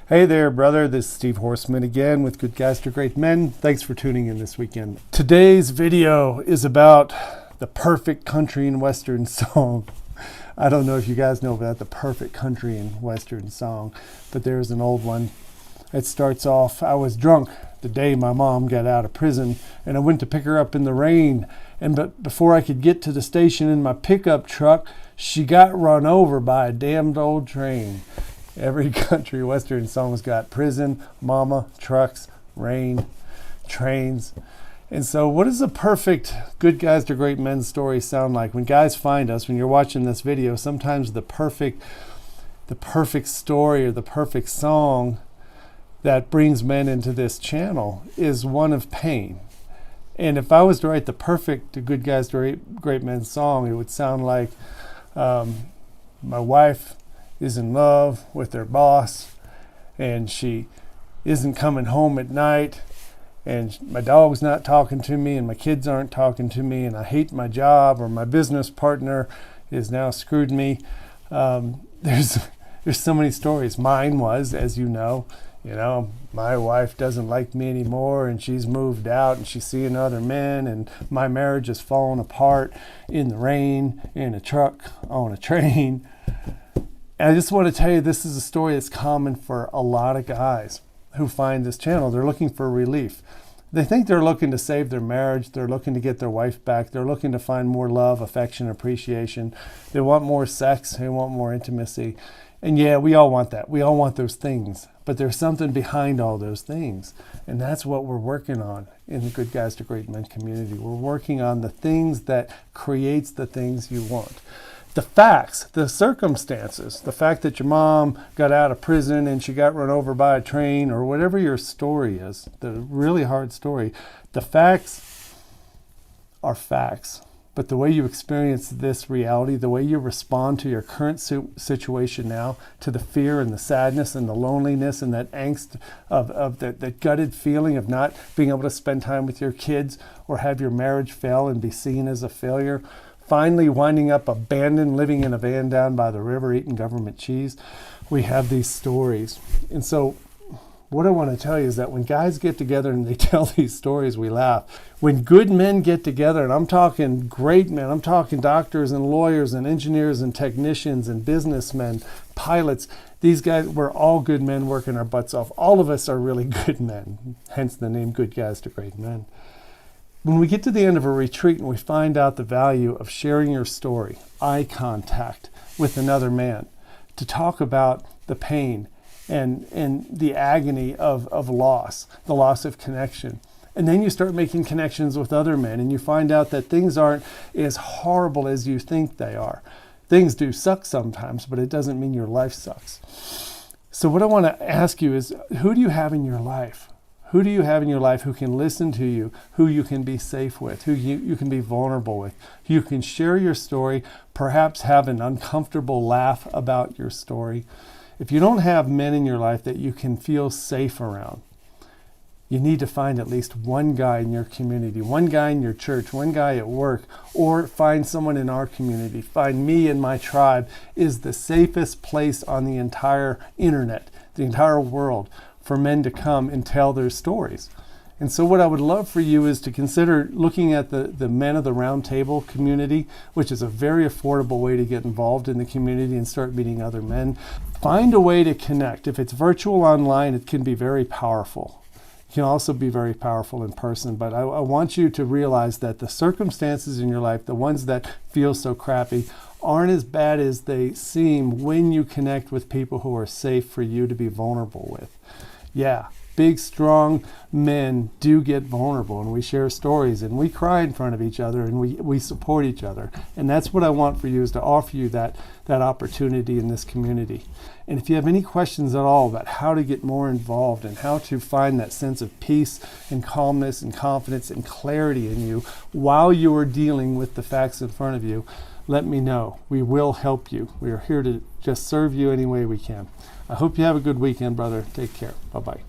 Hey there, brother. This is Steve Horseman again with Good Guys to Great Men. Thanks for tuning in this weekend. Today's video is about the perfect country and western song. I don't know if you guys know about the perfect country and western song, but there's an old one. It starts off, I was drunk the day my mom got out of prison, and I went to pick her up in the rain. But before I could get to the station in my pickup truck, she got run over by a damned old train. Every country western song's got prison, mama, trucks, rain, trains. And so what does a perfect Good Guys to Great Men story sound like? When guys find us, when you're watching this video, sometimes the perfect story or the perfect song that brings men into this channel is one of pain. And if I was to write the perfect Good Guys to Great Men song, it would sound like my wife is in love with their boss, and she isn't coming home at night, and my dog's not talking to me, and my kids aren't talking to me, and I hate my job, or my business partner is now screwed me. There's so many stories. Mine was, as you know, my wife doesn't like me anymore, and she's moved out, and she's seeing other men, and my marriage is falling apart in the rain, in a truck, on a train. And I just want to tell you, this is a story that's common for a lot of guys who find this channel. They're looking for relief. They think they're looking to save their marriage. They're looking to get their wife back. They're looking to find more love, affection, appreciation. They want more sex. They want more intimacy. And yeah, we all want that. We all want those things. But there's something behind all those things. And that's what we're working on in the Good Guys to Great Men community. We're working on the things that creates the things you want. The facts, the circumstances, the fact that your mom got out of prison and she got run over by a train, or whatever your story is, the really hard story, the facts are facts. But the way you experience this reality, the way you respond to your current situation now, to the fear and the sadness and the loneliness and that angst of that gutted feeling of not being able to spend time with your kids, or have your marriage fail and be seen as a failure, finally winding up abandoned, living in a van down by the river, eating government cheese. We have these stories. And so what I want to tell you is that when guys get together and they tell these stories, we laugh. When good men get together, and I'm talking great men, I'm talking doctors and lawyers and engineers and technicians and businessmen, pilots, these guys, we're all good men working our butts off. All of us are really good men, hence the name Good Guys to Great Men. When we get to the end of a retreat and we find out the value of sharing your story, eye contact with another man, to talk about the pain and the agony of loss, the loss of connection. And then you start making connections with other men, and you find out that things aren't as horrible as you think they are. Things do suck sometimes, but it doesn't mean your life sucks. So what I want to ask you is, who do you have in your life? Who do you have in your life who can listen to you, who you can be safe with, who you can be vulnerable with, who you can share your story, perhaps have an uncomfortable laugh about your story? If you don't have men in your life that you can feel safe around, you need to find at least one guy in your community, one guy in your church, one guy at work, or find someone in our community. Find me and my tribe is the safest place on the entire internet, the entire world, for men to come and tell their stories. And so what I would love for you is to consider looking at the Men of the Round Table community, which is a very affordable way to get involved in the community and start meeting other men. Find a way to connect. If it's virtual online, it can be very powerful. It can also be very powerful in person. But I want you to realize that the circumstances in your life, the ones that feel so crappy, aren't as bad as they seem when you connect with people who are safe for you to be vulnerable with. Yeah, big, strong men do get vulnerable, and we share stories, and we cry in front of each other, and we support each other. And that's what I want for you, is to offer you that opportunity in this community. And if you have any questions at all about how to get more involved and how to find that sense of peace and calmness and confidence and clarity in you while you are dealing with the facts in front of you, let me know. We will help you. We are here to just serve you any way we can. I hope you have a good weekend, brother. Take care. Bye-bye.